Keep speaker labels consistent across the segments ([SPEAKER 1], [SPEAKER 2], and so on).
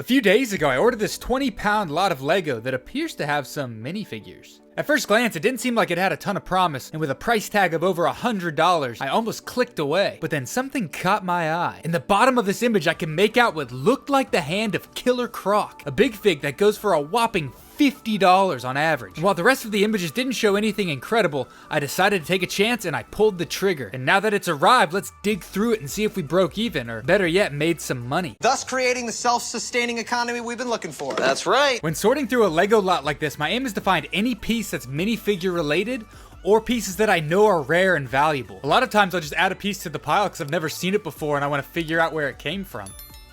[SPEAKER 1] A few days ago, I ordered this 20-pound lot of Lego that appears to have some minifigures. At first glance, it didn't seem like it had a ton of promise, and with a price tag of over $100, I almost clicked away. But then something caught my eye. In the bottom of this image, I can make out what looked like the hand of Killer Croc, a big fig that goes for a whopping $50 on average. And while the rest of the images didn't show anything incredible, I decided to take a chance and I pulled the trigger. And now that it's arrived, let's dig through it and see if we broke even, or better yet, made some money.
[SPEAKER 2] Thus creating the self-sustaining economy we've been looking for.
[SPEAKER 3] That's right.
[SPEAKER 1] When sorting through a Lego lot like this, my aim is to find any piece that's minifigure related, or pieces that I know are rare and valuable. A lot of times I'll just add a piece to the pile because I've never seen it before and I want to figure out where it came from.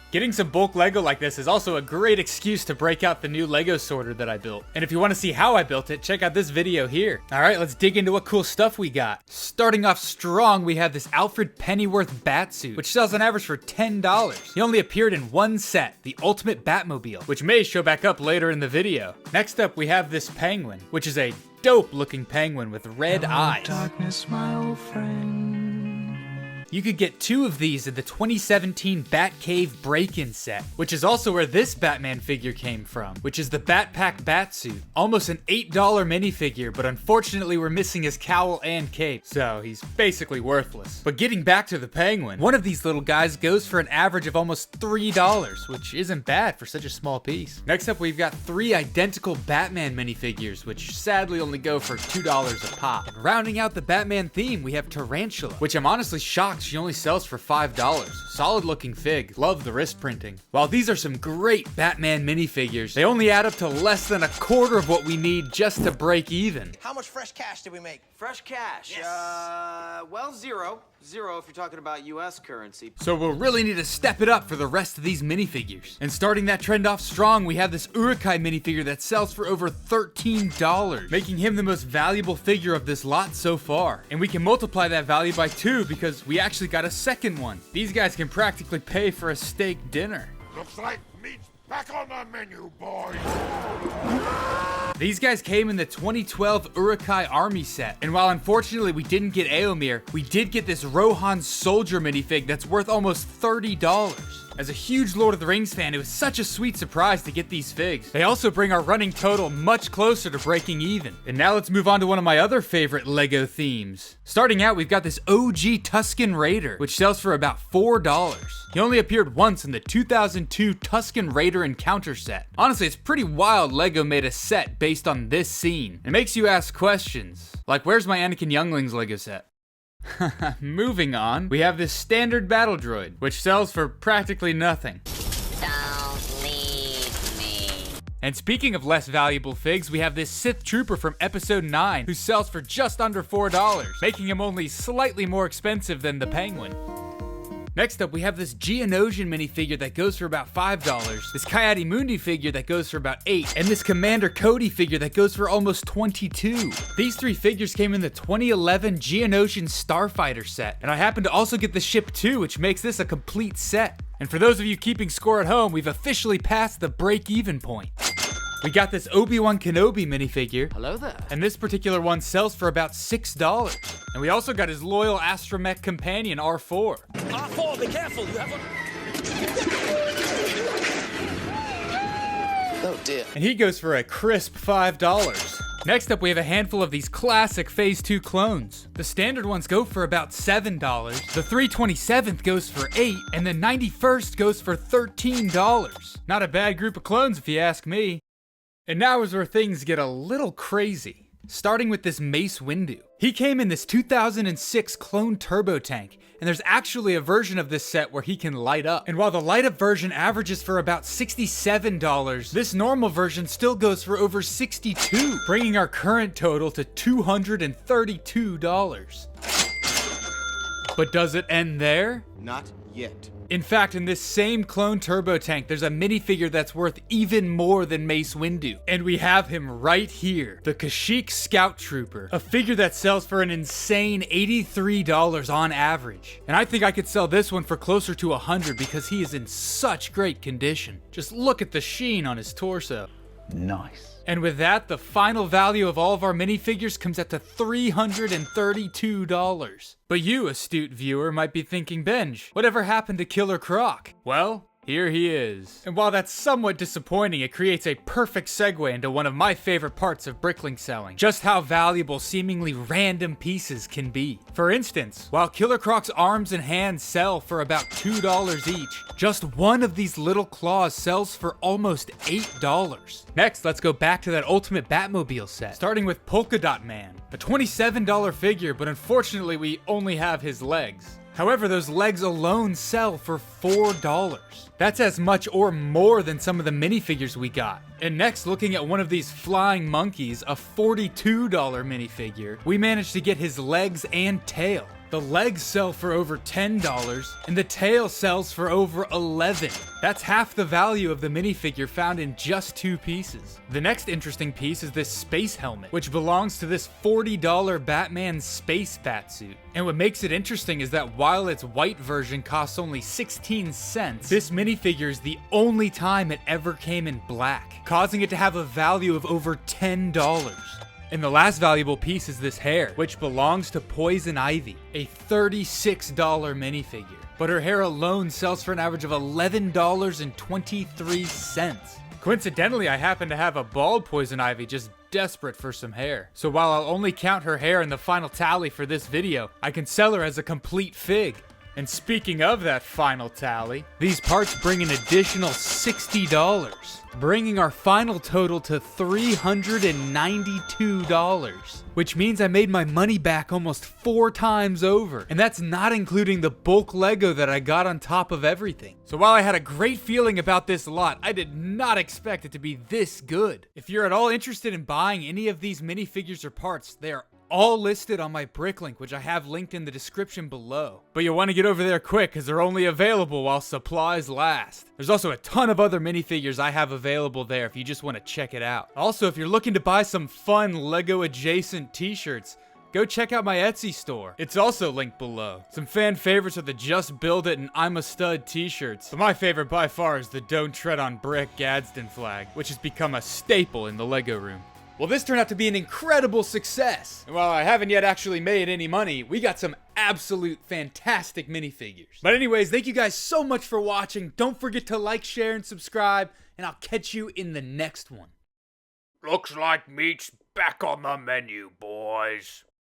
[SPEAKER 1] Getting some bulk Lego like this is also a great excuse to break out the new Lego sorter that I built. And if you want to see how I built it, check out this video here. Alright, let's dig into what cool stuff we got. Starting off strong, we have this Alfred Pennyworth Batsuit, which sells on average for $10. He only appeared in one set, the Ultimate Batmobile, which may show back up later in the video. Next up, we have this penguin, which is a dope looking penguin with red eyes.
[SPEAKER 4] Darkness, my old friend.
[SPEAKER 1] You could get 2 of these in the 2017 Batcave break-in set, which is also where this Batman figure came from, which is the Batpack Batsuit. Almost an $8 minifigure, but unfortunately we're missing his cowl and cape, so he's basically worthless. But getting back to the penguin, one of these little guys goes for an average of almost $3, which isn't bad for such a small piece. Next up, we've got 3 identical Batman minifigures, which sadly only go for $2 a pop. And rounding out the Batman theme, we have Tarantula, which I'm honestly shocked she only sells for $5. Solid looking fig. Love the wrist printing. While these are some great Batman minifigures, they only add up to less than a quarter of what we need just to break even.
[SPEAKER 2] How much fresh cash did we make?
[SPEAKER 3] Fresh cash.
[SPEAKER 2] Yes.
[SPEAKER 3] Well, zero. Zero if you're talking about US currency.
[SPEAKER 1] So we'll really need to step it up for the rest of these minifigures. And starting that trend off strong, we have this Urukai minifigure that sells for over $13, making him the most valuable figure of this lot so far. And we can multiply that value by 2 because we actually got a second one. These guys can practically pay for a steak dinner.
[SPEAKER 5] Looks like meat's back on the menu, boys.
[SPEAKER 1] These guys came in the 2012 Urukai Army set, and while unfortunately we didn't get Eomir, we did get this Rohan Soldier minifig that's worth almost $30. As a huge Lord of the Rings fan, it was such a sweet surprise to get these figs. They also bring our running total much closer to breaking even. And now let's move on to one of my other favorite Lego themes. Starting out, we've got this OG Tusken Raider, which sells for about $4. He only appeared once in the 2002 Tusken Raider Encounter set. Honestly, it's pretty wild Lego made a set based on this scene. It makes you ask questions, like where's my Anakin Younglings Lego set? Moving on, we have this standard battle droid, which sells for practically nothing.
[SPEAKER 6] Don't leave me.
[SPEAKER 1] And speaking of less valuable figs, we have this Sith Trooper from Episode 9, who sells for just under $4, making him only slightly more expensive than the Penguin. Next up, we have this Geonosian minifigure that goes for about $5, this Coyote Mundi figure that goes for about $8, and this Commander Cody figure that goes for almost $22. These 3 figures came in the 2011 Geonosian Starfighter set, and I happen to also get the ship too, which makes this a complete set. And for those of you keeping score at home, we've officially passed the break-even point. We got this Obi-Wan Kenobi minifigure.
[SPEAKER 3] Hello there.
[SPEAKER 1] And this particular one sells for about $6. And we also got his loyal astromech companion, R4.
[SPEAKER 4] R4, be careful, you have a...
[SPEAKER 3] Oh dear.
[SPEAKER 1] And he goes for a crisp $5. Next up, we have a handful of these classic Phase 2 clones. The standard ones go for about $7, the 327th goes for $8, and the 91st goes for $13. Not a bad group of clones if you ask me. And now is where things get a little crazy. Starting with this Mace Windu. He came in this 2006 clone turbo tank, and there's actually a version of this set where he can light up. And while the light up version averages for about $67, this normal version still goes for over $62, bringing our current total to $232. But does it end there?
[SPEAKER 3] Not yet.
[SPEAKER 1] In fact, in this same clone turbo tank, there's a minifigure that's worth even more than Mace Windu. And we have him right here, the Kashyyyk Scout Trooper, a figure that sells for an insane $83 on average. And I think I could sell this one for closer to $100 because he is in such great condition. Just look at the sheen on his torso.
[SPEAKER 4] Nice.
[SPEAKER 1] And with that, the final value of all of our minifigures comes out to $332. But you, astute viewer, might be thinking, Benj, whatever happened to Killer Croc? Well, here he is. And while that's somewhat disappointing, it creates a perfect segue into one of my favorite parts of Bricklink selling. Just how valuable seemingly random pieces can be. For instance, while Killer Croc's arms and hands sell for about $2 each, just one of these little claws sells for almost $8. Next, let's go back to that Ultimate Batmobile set, starting with Polka Dot Man. A $27 figure, but unfortunately we only have his legs. However, those legs alone sell for $4. That's as much or more than some of the minifigures we got. And next, looking at one of these flying monkeys, a $42 minifigure, we managed to get his legs and tail. The legs sell for over $10, and the tail sells for over $11. That's half the value of the minifigure found in just 2 pieces. The next interesting piece is this space helmet, which belongs to this $40 Batman space batsuit. And what makes it interesting is that while its white version costs only 16 cents, this minifigure is the only time it ever came in black, causing it to have a value of over $10. And the last valuable piece is this hair, which belongs to Poison Ivy, a $36 minifigure. But her hair alone sells for an average of $11.23. Coincidentally, I happen to have a bald Poison Ivy just desperate for some hair. So while I'll only count her hair in the final tally for this video, I can sell her as a complete fig. And speaking of that final tally, these parts bring an additional $60, bringing our final total to $392, which means I made my money back almost 4 times over. And that's not including the bulk Lego that I got on top of everything. So while I had a great feeling about this lot, I did not expect it to be this good. If you're at all interested in buying any of these minifigures or parts, they are all listed on my Bricklink, which I have linked in the description below. But you'll want to get over there quick because they're only available while supplies last. There's also a ton of other minifigures I have available there if you just want to check it out. Also, if you're looking to buy some fun Lego adjacent t-shirts, go check out my Etsy store. It's also linked below. Some fan favorites are the Just Build It and I'm a Stud t-shirts. But my favorite by far is the Don't Tread on Brick Gadsden flag, which has become a staple in the Lego room. Well, this turned out to be an incredible success. And while I haven't yet actually made any money, we got some absolute fantastic minifigures. But anyways, thank you guys so much for watching. Don't forget to like, share, and subscribe, and I'll catch you in the next one.
[SPEAKER 5] Looks like meat's back on the menu, boys.